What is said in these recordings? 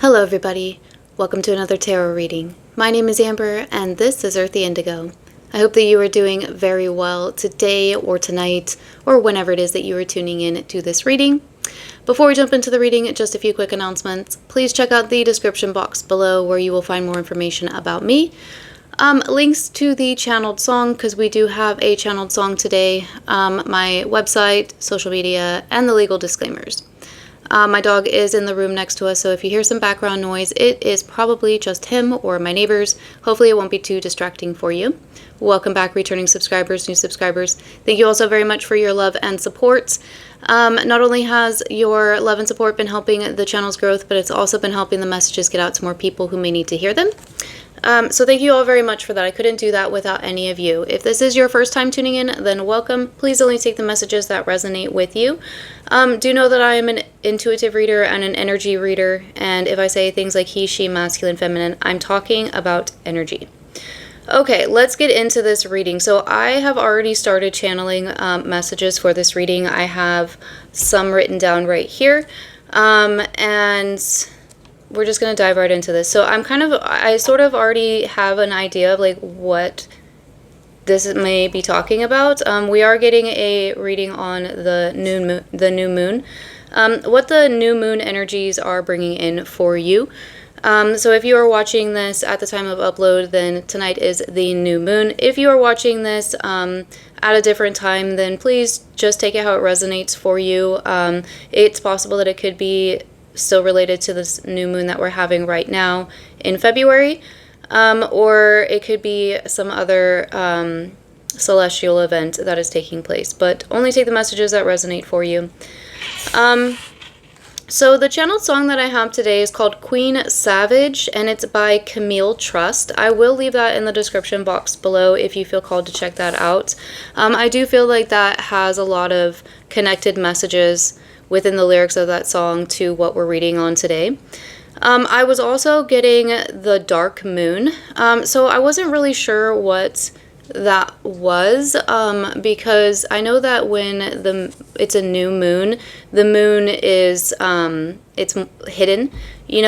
Hello everybody, welcome to another tarot reading. My name is Amber and this is Earthy Indigo. I hope that you are doing very well today or tonight or whenever it is that you are tuning in to this reading. Before we jump into the reading, just a few quick announcements. Please check out the description box below where you will find more information about me. Links to the channeled song, because we do have a channeled song today, my website, social media, and the legal disclaimers. My dog is in the room next to us, so if you hear some background noise, it is probably just him or my neighbors. Hopefully it won't be too distracting for you. Welcome back, returning subscribers, new subscribers. Thank you all so very much for your love and support. Not only has your love and support been helping the channel's growth, but it's also been helping the messages get out to more people who may need to hear them. So thank you all very much for that. I couldn't do that without any of you. If this is your first time tuning in, then welcome. Please only take the messages that resonate with you. Do know that I am an intuitive reader and an energy reader, and if I say things like he, she, masculine, feminine, I'm talking about energy. Okay, let's get into this reading. So I have already started channeling messages for this reading. I have some written down right here, and we're just going to dive right into this. So I sort of already have an idea of like what this may be talking about. We are getting a reading on the new moon, what the new moon energies are bringing in for you. So if you are watching this at the time of upload, then tonight is the new moon. If you are watching this at a different time, then please just take it how it resonates for you. It's possible that it could be still related to this new moon that we're having right now in February, or it could be some other celestial event that is taking place, but only take the messages that resonate for you. So the channeled song that I have today is called Queen Savage, and it's by Camille Trust. I will leave that in the description box below if you feel called to check that out. I do feel like that has a lot of connected messages within the lyrics of that song to what we're reading on today. I was also getting the dark moon, so I wasn't really sure what that was, because I know that when it's a new moon, the moon is it's hidden,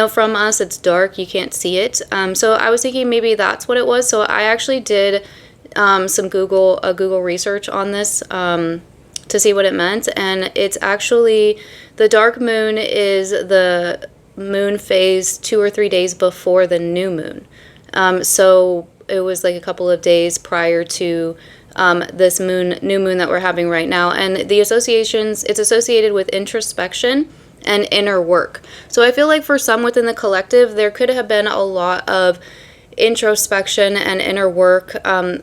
from us. It's dark, you can't see it. So I was thinking maybe that's what it was. So I actually did some Google research on this to see what it meant, and it's actually the dark moon is the moon phase 2 or 3 days before the new moon. So it was like a couple of days prior to this new moon that we're having right now, and the associations, it's associated with introspection and inner work. So I feel like for some within the collective, there could have been a lot of introspection and inner work,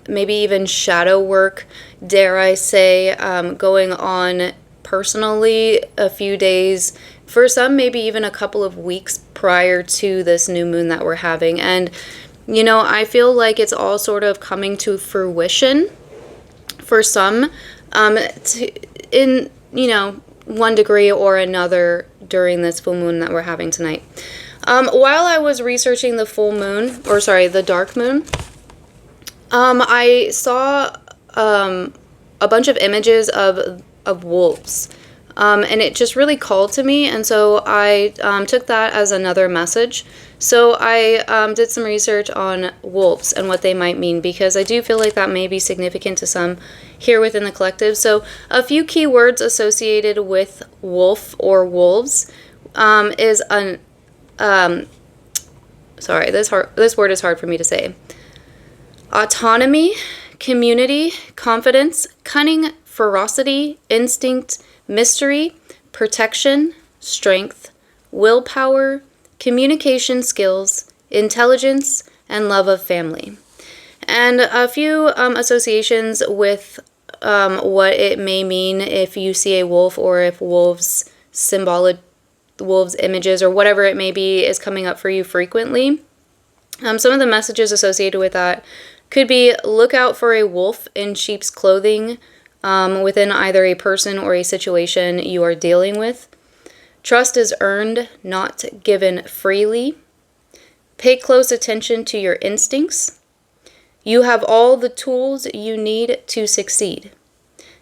maybe even shadow work, dare I say, going on personally a few days, for some maybe even a couple of weeks prior to this new moon that we're having. And I feel like it's all sort of coming to fruition for some, in one degree or another during this full moon that we're having tonight. While I was researching the the dark moon, I saw a bunch of images of wolves, and it just really called to me, and so I took that as another message. So I did some research on wolves and what they might mean, because I do feel like that may be significant to some here within the collective. So a few key words associated with wolf or wolves is an sorry, this word is hard for me to say. Autonomy, community, confidence, cunning, ferocity, instinct, mystery, protection, strength, willpower, communication skills, intelligence, and love of family. And a few associations with what it may mean if you see a wolf, or if wolves images or whatever it may be is coming up for you frequently. Some of the messages associated with that could be: look out for a wolf in sheep's clothing within either a person or a situation you are dealing with. Trust is earned, not given freely. Pay close attention to your instincts. You have all the tools you need to succeed.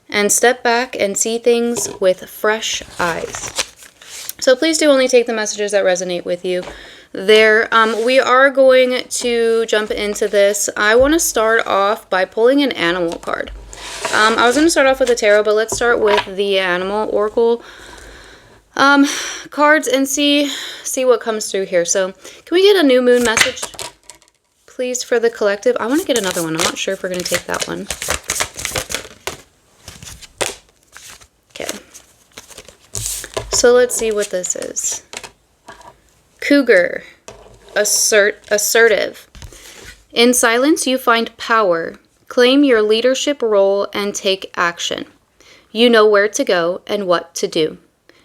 And step back and see things with fresh eyes. So please do only take the messages that resonate with you. there. We are going to jump into this. I want to start off by pulling an animal card. I was going to start off with the tarot, but let's start with the animal oracle cards and see what comes through here. So can we get a new moon message, please, for the collective? I want to get another one. I'm not sure if we're going to take that one. Okay. So let's see what this is. Cougar. Assertive. In silence, you find power. Claim your leadership role and take action. You know where to go and what to do.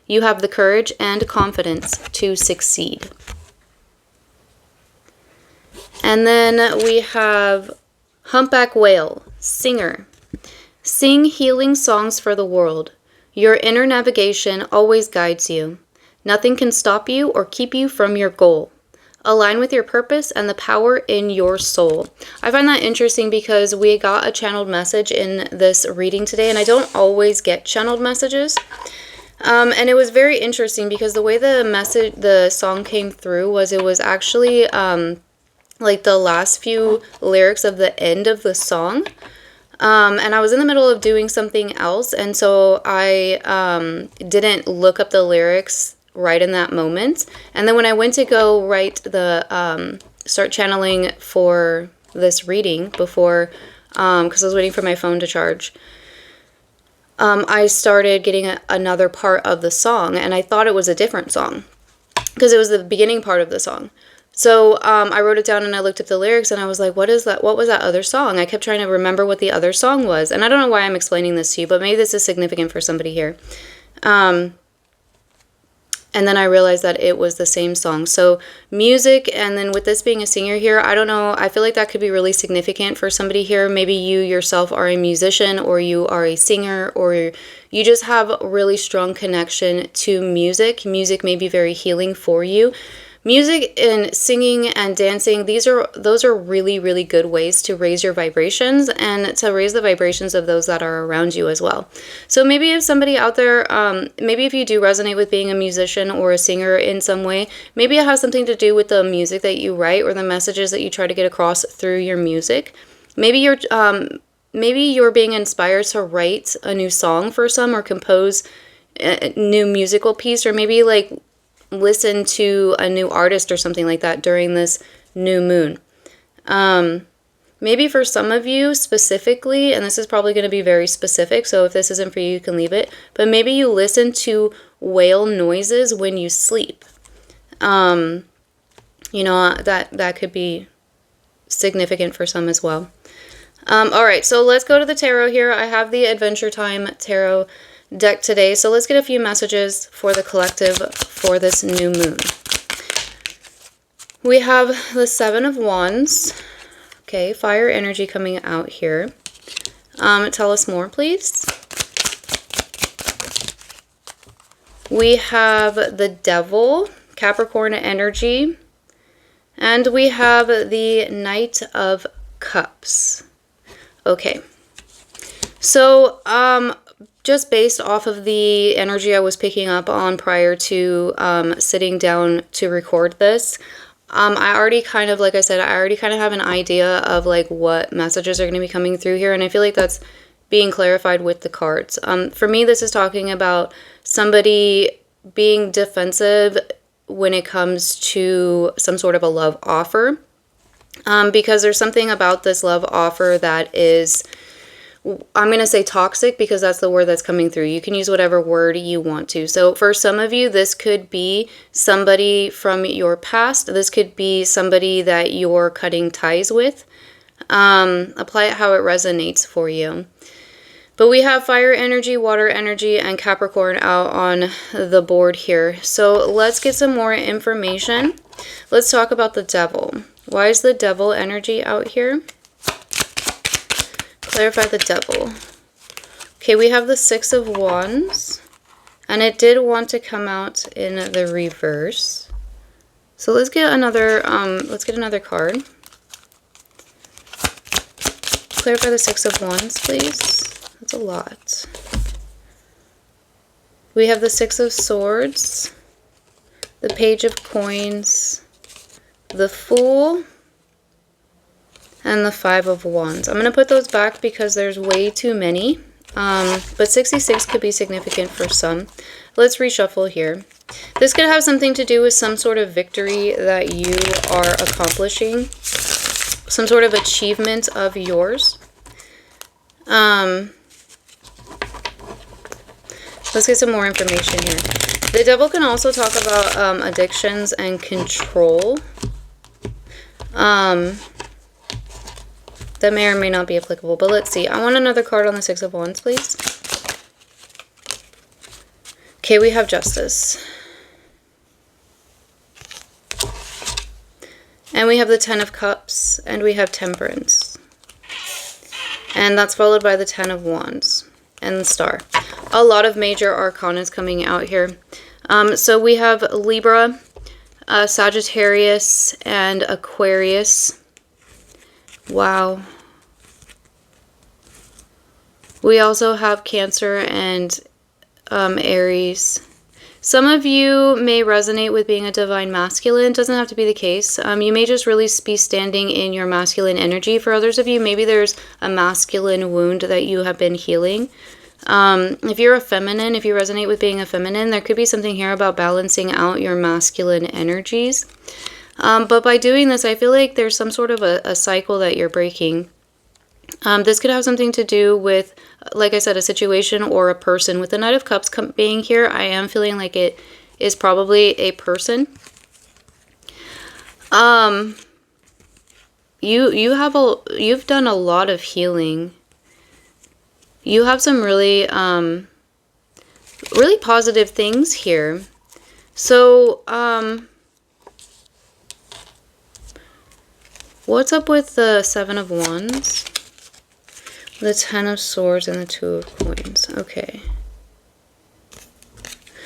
You have the courage and confidence to succeed. And then we have Humpback Whale, singer. Sing healing songs for the world. Your inner navigation always guides you. Nothing can stop you or keep you from your goal. Align with your purpose and the power in your soul. I find that interesting because we got a channeled message in this reading today, and I don't always get channeled messages. And it was very interesting because the way the song came through was it was actually like the last few lyrics of the end of the song. And I was in the middle of doing something else, and so I didn't look up the lyrics right in that moment. And then when I went to go write the start channeling for this reading before, because I was waiting for my phone to charge, I started getting another part of the song, and I thought it was a different song because it was the beginning part of the song. So I wrote it down and I looked up the lyrics and I was like, what is that? What was that other song? I kept trying to remember what the other song was. And I don't know why I'm explaining this to you, but maybe this is significant for somebody here. And then I realized that it was the same song. So music, and then with this being a singer here, I don't know, I feel like that could be really significant for somebody here. Maybe you yourself are a musician, or you are a singer, or you just have a really strong connection to music. Music may be very healing for you. Music and singing and dancing, those are really, really good ways to raise your vibrations and to raise the vibrations of those that are around you as well. So maybe if somebody out there, maybe if you do resonate with being a musician or a singer in some way, maybe it has something to do with the music that you write or the messages that you try to get across through your music. Maybe you're being inspired to write a new song for some, or compose a new musical piece, or maybe like listen to a new artist or something like that during this new moon. Maybe for some of you specifically, and this is probably going to be very specific, so if this isn't for you, you can leave it, but maybe you listen to whale noises when you sleep. You know, that could be significant for some as well. All right, so let's go to the tarot here. I have the Adventure Time Tarot deck today, so let's get a few messages for the collective for this new moon. We have the Seven of Wands. Okay, fire energy coming out here. Tell us more, please. We have the Devil, Capricorn energy, and we have the Knight of Cups. Okay, so just based off of the energy I was picking up on prior to sitting down to record this, I already kind of, like I said, I already kind of have an idea of like what messages are going to be coming through here, and I feel like that's being clarified with the cards. For me, this is talking about somebody being defensive when it comes to some sort of a love offer, because there's something about this love offer that is, I'm going to say toxic because that's the word that's coming through. You can use whatever word you want to. So for some of you, this could be somebody from your past. This could be somebody that you're cutting ties with. Apply it how it resonates for you. But we have fire energy, water energy, and Capricorn out on the board here. So let's get some more information. Let's talk about the Devil. Why is the Devil energy out here? Clarify the Devil. Okay, we have the Six of Wands, and it did want to come out in the reverse. So let's get another card. Clarify the Six of Wands, please. That's a lot. We have the Six of Swords, the Page of Coins, the Fool, and the Five of Wands. I'm going to put those back because there's way too many. But 66 could be significant for some. Let's reshuffle here. This could have something to do with some sort of victory that you are accomplishing. Some sort of achievement of yours. Let's get some more information here. The Devil can also talk about addictions and control. That may or may not be applicable, but let's see. I want another card on the Six of Wands, please. Okay, we have Justice. And we have the Ten of Cups, and we have Temperance. And that's followed by the Ten of Wands and the Star. A lot of major arcana is coming out here. So we have Libra, Sagittarius, and Aquarius. Wow. We also have Cancer and Aries. Some of you may resonate with being a divine masculine. Doesn't have to be the case. You may just really be standing in your masculine energy. For others of you, maybe there's a masculine wound that you have been healing. If you're a feminine, if you resonate with being a feminine, there could be something here about balancing out your masculine energies. But by doing this, I feel like there's some sort of a cycle that you're breaking. This could have something to do with, like I said, a situation or a person. With the Knight of Cups being here, I am feeling like it is probably a person. You've done a lot of healing. You have some really really positive things here. So, what's up with the Seven of Wands? The Ten of Swords and the Two of Coins. Okay.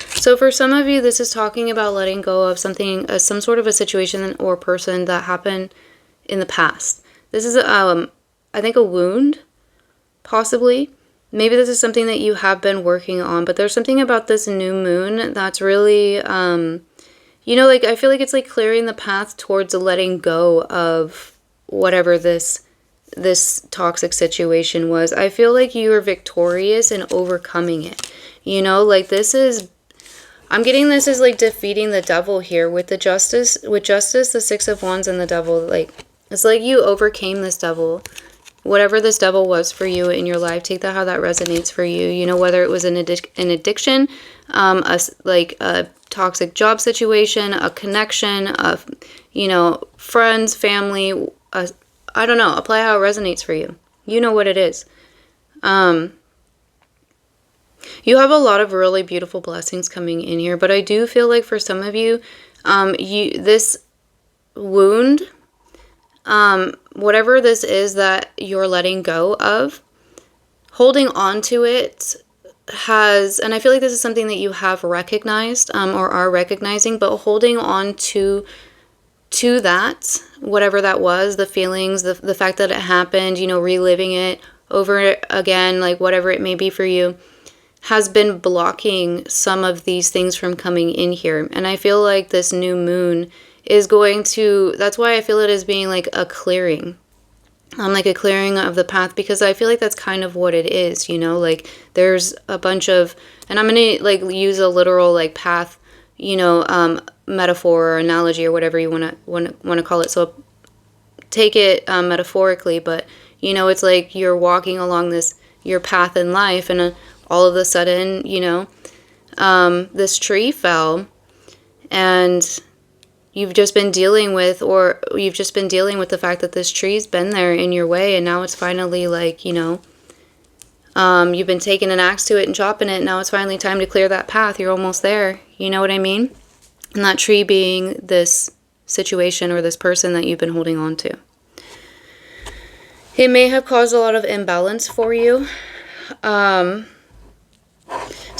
So for some of you, this is talking about letting go of something, some sort of a situation or person that happened in the past. This is, I think, a wound, possibly. Maybe this is something that you have been working on, but there's something about this new moon that's really, you know, like, I feel like it's like clearing the path towards letting go of whatever this toxic situation was. I feel like you are victorious in overcoming it. You know, like this is, I'm getting this as like defeating the devil here with the Justice, the Six of Wands and the Devil. Like, it's like you overcame this devil. Whatever this devil was for you in your life, take that how that resonates for you. You know, whether it was an addiction, like a toxic job situation, a connection of, you know, friends, family, I don't know, apply how it resonates for you. You know what it is. You have a lot of really beautiful blessings coming in here, but I do feel like for some of you, this wound, whatever this is that you're letting go of, holding on to it has, and I feel like this is something that you have recognized, or are recognizing, but holding on to that, whatever that was, the feelings, the fact that it happened, you know, reliving it over again, like whatever it may be for you, has been blocking some of these things from coming in here. And I feel like this new moon is going to, that's why I feel it as being like a clearing. Like a clearing of the path, because I feel like that's kind of what it is, you know, like there's a bunch of, and I'm going to like use a literal like path, you know, metaphor or analogy or whatever you want to call it. So take it metaphorically, but you know, it's like you're walking along your path in life, and all of a sudden, you know, this tree fell, and you've just been dealing with the fact that this tree's been there in your way, and now it's finally like, you know, you've been taking an axe to it and chopping it, and now it's finally time to clear that path. You're almost there. You know what I mean? And that tree being this situation or this person that you've been holding on to. It may have caused a lot of imbalance for you. So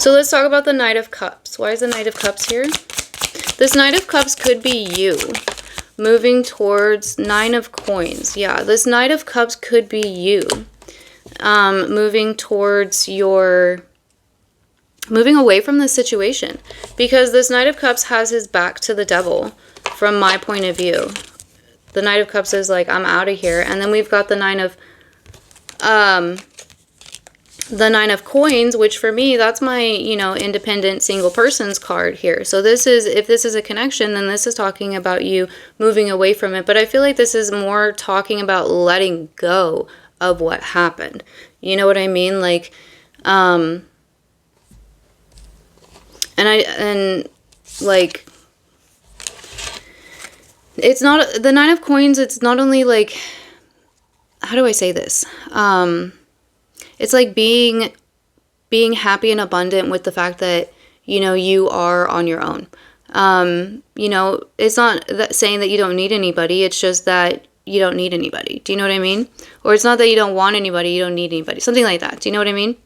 let's talk about the Knight of Cups. Why is the Knight of Cups here? This Knight of Cups could be you moving towards Nine of Coins. Yeah, this Knight of Cups could be you moving towards moving away from this situation, because this Knight of Cups has his back to the devil from my point of view. The Knight of Cups is like, I'm out of here. And then we've got the Nine of Coins, which for me, that's my, you know, independent single person's card here. So this is, if this is a connection, then this is talking about you moving away from it. But I feel like this is more talking about letting go of what happened. You know what I mean? Like, like, it's not, the Nine of Coins, it's not only like, how do I say this? It's like being happy and abundant with the fact that, you know, you are on your own. You know, it's not that saying that you don't need anybody. It's just that you don't need anybody. Do you know what I mean? Or it's not that you don't want anybody. You don't need anybody. Something like that. Do you know what I mean?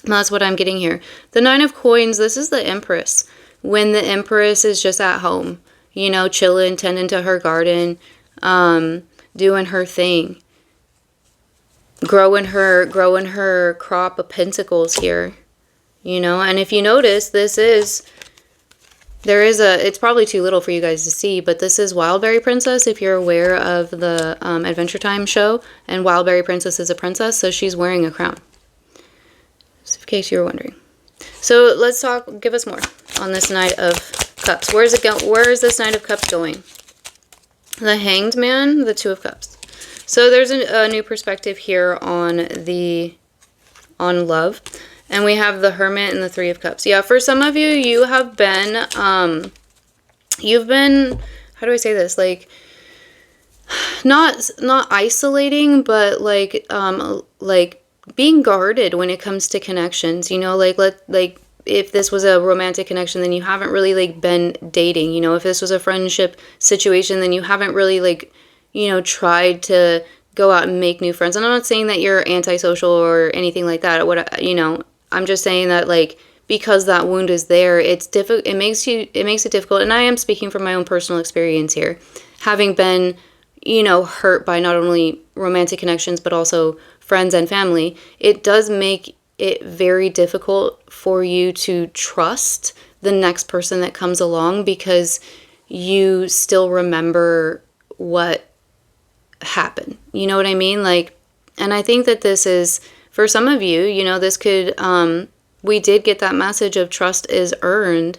That's what I'm getting here. The Nine of Coins, this is the Empress. When the Empress is just at home, you know, chilling, tending to her garden, doing her thing. Growing her crop of pentacles here, you know. And if you notice, it's probably too little for you guys to see, but this is Wildberry Princess, if you're aware of the Adventure Time show, and Wildberry Princess is a princess, so she's wearing a crown, just in case you were wondering. So let's give us more on this Knight of Cups. Where is it going? Where is this Knight of Cups going? The Hanged Man, the Two of Cups. So there's a new perspective here on love. And we have the Hermit and the Three of Cups. Yeah, for some of you, you have been, you've been, how do I say this? Like, not isolating, but like being guarded when it comes to connections, you know, like if this was a romantic connection, then you haven't really like been dating, you know. If this was a friendship situation, then you haven't really like, you know, tried to go out and make new friends. And I'm not saying that you're antisocial or anything like that. What, you know, I'm just saying that, like, because that wound is there, it's difficult. It makes it difficult. And I am speaking from my own personal experience here, having been, you know, hurt by not only romantic connections but also friends and family. It does make it very difficult for you to trust the next person that comes along, because you still remember what happen. You know what I mean? Like, and I think that this is, for some of you, you know, this could, we did get that message of trust is earned,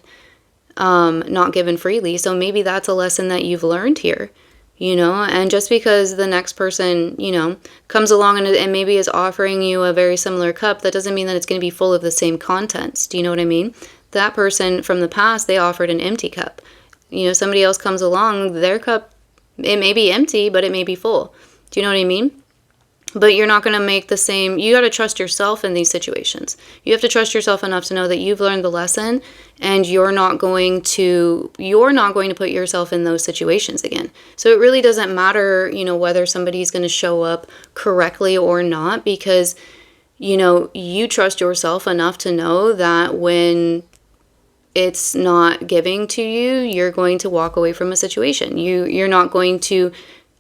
not given freely. So maybe that's a lesson that you've learned here, you know. And just because the next person, you know, comes along and maybe is offering you a very similar cup, that doesn't mean that it's going to be full of the same contents. Do you know what I mean? That person from the past, they offered an empty cup. You know, somebody else comes along, their cup, it may be empty, but it may be full. Do you know what I mean? But you're not going to make the same. You got to trust yourself in these situations. You have to trust yourself enough to know that you've learned the lesson, and you're not going to put yourself in those situations again. So it really doesn't matter, you know, whether somebody's going to show up correctly or not, because, you know, you trust yourself enough to know that when it's not giving to you, you're going to walk away from a situation. You're not going to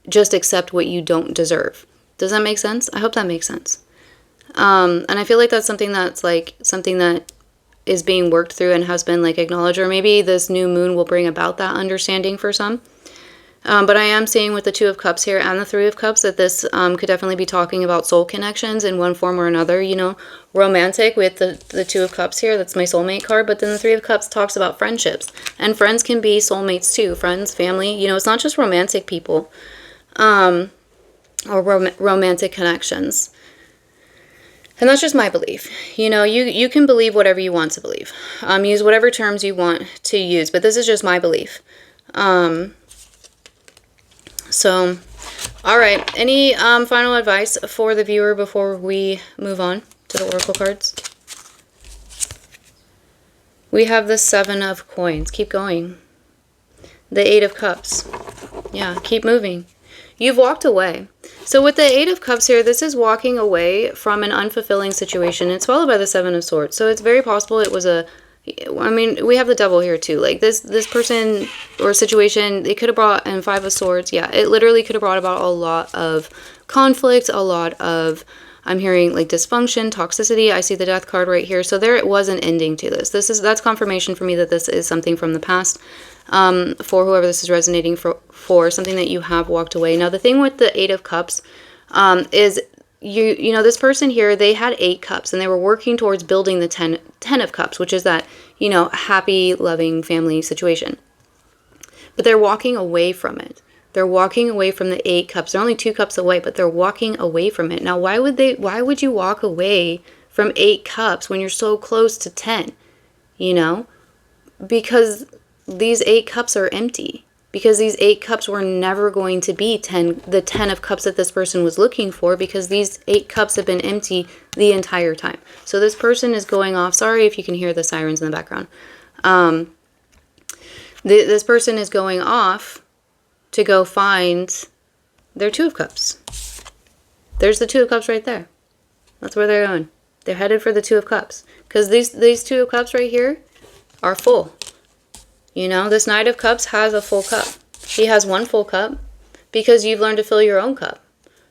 just accept what you don't deserve. Does that make sense? I hope that makes sense. And I feel like that's something that is being worked through and has been like acknowledged, or maybe this new moon will bring about that understanding for some. But I am seeing with the Two of Cups here and the Three of Cups that this could definitely be talking about soul connections in one form or another, you know, romantic with the Two of Cups here. That's my soulmate card. But then the Three of Cups talks about friendships. And friends can be soulmates too. Friends, family, you know, it's not just romantic people or romantic connections. And that's just my belief. You know, you can believe whatever you want to believe. Use whatever terms you want to use. But this is just my belief. So, all right. Any final advice for the viewer before we move on to the oracle cards? We have the Seven of Coins. Keep going. The Eight of Cups. Yeah, keep moving. You've walked away. So with the Eight of Cups here, this is walking away from an unfulfilling situation. It's followed by the Seven of Swords. So it's very possible it was I mean, we have the Devil here too. Like this person or situation, it could have brought, and Five of Swords, yeah, it literally could have brought about a lot of conflict, a lot of I'm hearing like dysfunction, toxicity. I see the death card right here. So there was an ending to this. That's confirmation for me that this is something from the past. For whoever this is resonating for something that you have walked away. Now the thing with the 8 of Cups is you know, this person here, they had 8 cups and they were working towards building the 10 of Cups, which is that, you know, happy, loving family situation. But they're walking away from it. They're walking away from the 8 cups. They're only 2 cups away, but they're walking away from it. Now, why would you walk away from 8 cups when you're so close to 10? You know? Because these 8 cups are empty. Because these 8 cups were never going to be the 10 of Cups that this person was looking for, because these 8 cups have been empty the entire time. So this person is going off. Sorry if you can hear the sirens in the background. This person is going off to go find their 2 of Cups. There's the 2 of Cups right there. That's where they're going. They're headed for the 2 of Cups. Because these 2 of Cups right here are full. You know, this Knight of Cups has a full cup. He has 1 full cup because you've learned to fill your own cup.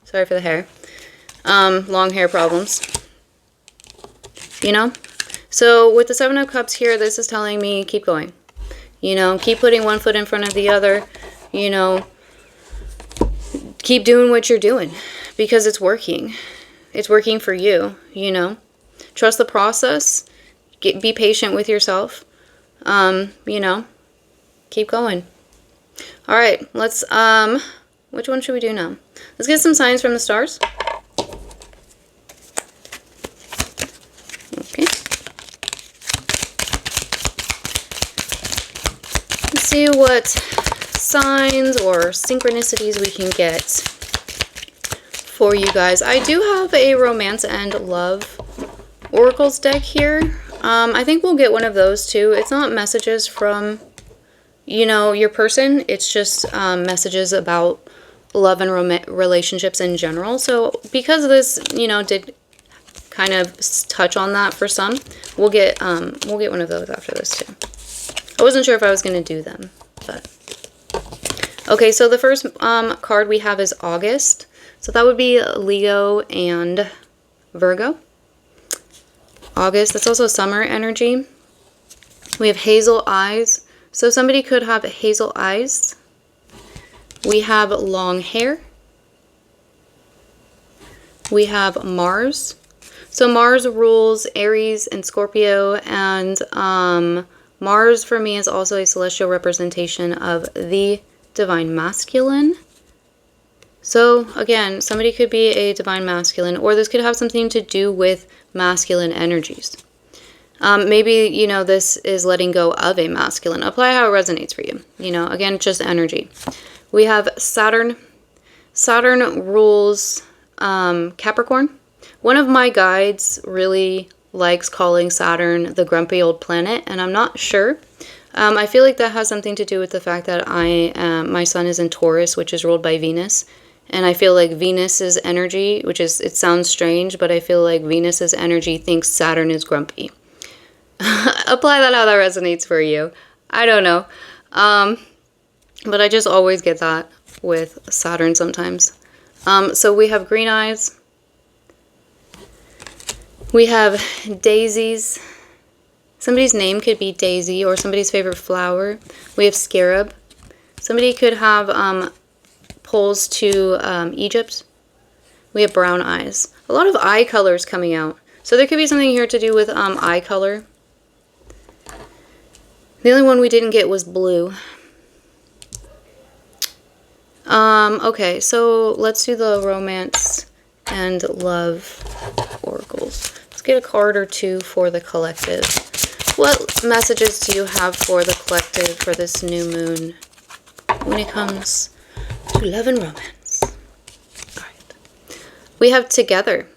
Sorry for the hair. Long hair problems. You know? So with the 7 of Cups here, this is telling me keep going. You know, keep putting one foot in front of the other. You know, keep doing what you're doing because it's working. It's working for you, you know. Trust the process. Be patient with yourself. You know, keep going. All right, let's, which one should we do now? Let's get some signs from the stars. Okay. Let's see what signs or synchronicities we can get for you guys. I do have a romance and love oracles deck here. I think we'll get one of those too. It's not messages from, you know, your person. It's just messages about love and relationships in general. So because this, you know, did kind of touch on that for some, we'll get one of those after this too. I wasn't sure if I was going to do them, but okay. So the first card we have is August. So that would be Leo and Virgo. August, that's also summer energy. We have hazel eyes. So somebody could have hazel eyes. We have long hair. We have Mars. So Mars rules Aries and Scorpio, and Mars for me is also a celestial representation of the divine masculine. So again, somebody could be a divine masculine, or this could have something to do with masculine energies. Maybe, you know, this is letting go of a masculine. Apply how it resonates for you. You know, again, just energy. We have Saturn. Saturn rules Capricorn. One of my guides really likes calling Saturn the grumpy old planet, and I'm not sure. I feel like that has something to do with the fact that my sun is in Taurus, which is ruled by Venus. And I feel like Venus's energy, which is, it sounds strange, but I feel like Venus's energy thinks Saturn is grumpy. Apply that how that resonates for you. I don't know. But I just always get that with Saturn sometimes. So we have green eyes. We have daisies. Somebody's name could be Daisy or somebody's favorite flower. We have scarab. Somebody could have poles to Egypt. We have brown eyes. A lot of eye colors coming out. So there could be something here to do with eye color. The only one we didn't get was blue. Okay, so let's do the romance and love oracles. Let's get a card or two for the collective. What messages do you have for the collective for this new moon when it comes to love and romance? All right. We have together.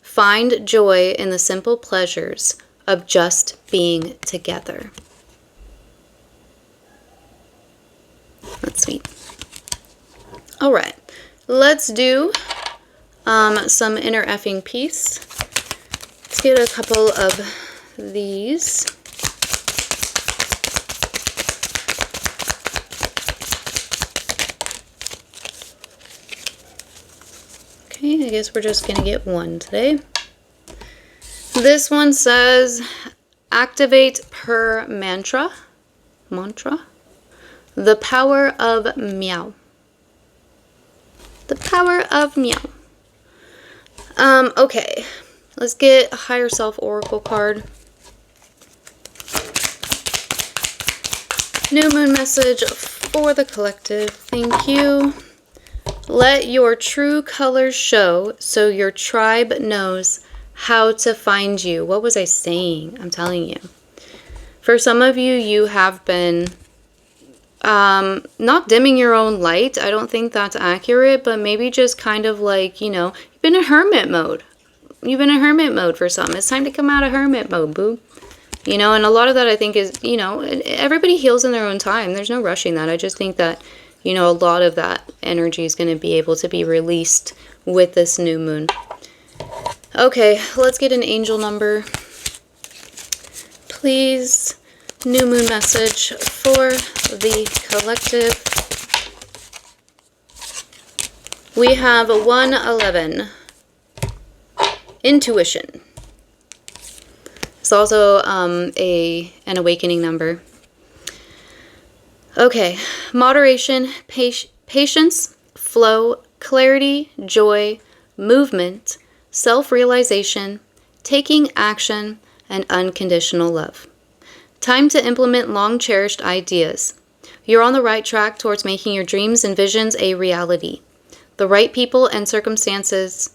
Find joy in the simple pleasures of just being together. That's sweet. All right. Let's do some inner effing peace. Let's get a couple of these. Okay, I guess we're just going to get one today. This one says, activate per mantra. The power of meow. The power of meow. Okay. Let's get a higher self oracle card. New moon message for the collective. Thank you. Let your true colors show so your tribe knows how to find you. What was I saying? I'm telling you. For some of you, you have been not dimming your own light. I don't think that's accurate, but maybe just kind of like, you know, you've been in hermit mode. You've been in hermit mode for some. It's time to come out of hermit mode, boo. You know, and a lot of that I think is, you know, everybody heals in their own time. There's no rushing that. I just think that, you know, a lot of that energy is going to be able to be released with this new moon. Okay, let's get an angel number. Please, new moon message for the collective. We have 111. Intuition. It's also an awakening number. Okay, moderation, patience, flow, clarity, joy, movement, self-realization, taking action, and unconditional love. Time to implement long-cherished ideas. You're on the right track towards making your dreams and visions a reality. The right people, circumstances,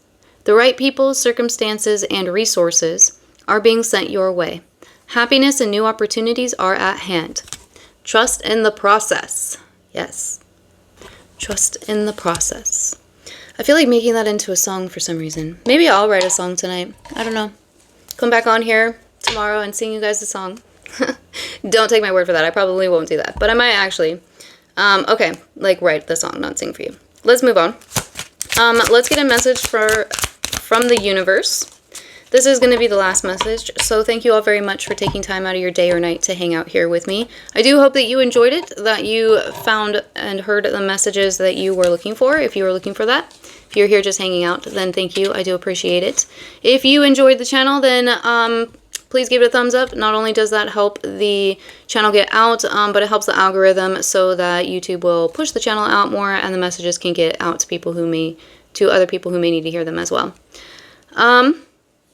and resources are being sent your way. Happiness and new opportunities are at hand. Trust in the process. Yes. Trust in the process. I feel like making that into a song for some reason. Maybe I'll write a song tonight. I don't know. Come back on here tomorrow and sing you guys a song. Don't take my word for that. I probably won't do that. But I might actually. Okay. Like write the song, not sing for you. Let's move on. Let's get a message from the universe. This is going to be the last message, so thank you all very much for taking time out of your day or night to hang out here with me. I do hope that you enjoyed it, that you found and heard the messages that you were looking for, if you were looking for that. If you're here just hanging out, then thank you. I do appreciate it. If you enjoyed the channel, then please give it a thumbs up. Not only does that help the channel get out, but it helps the algorithm so that YouTube will push the channel out more and the messages can get out to other people who may need to hear them as well.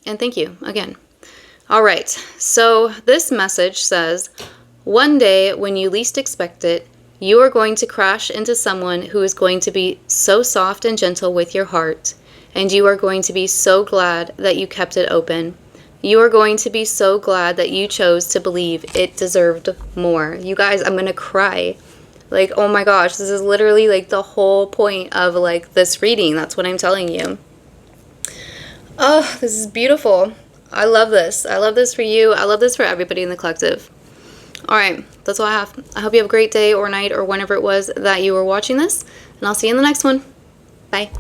And thank you again. All right, so this message says, one day when you least expect it, you are going to crash into someone who is going to be so soft and gentle with your heart, and you are going to be so glad that you kept it open. You are going to be so glad that you chose to believe it deserved more. You guys, I'm gonna cry. Like, oh my gosh, this is literally like the whole point of like this reading. That's what I'm telling you. Oh, this is beautiful. I love this. I love this for you. I love this for everybody in the collective. All right, that's all I have. I hope you have a great day or night or whenever it was that you were watching this, and I'll see you in the next one. Bye.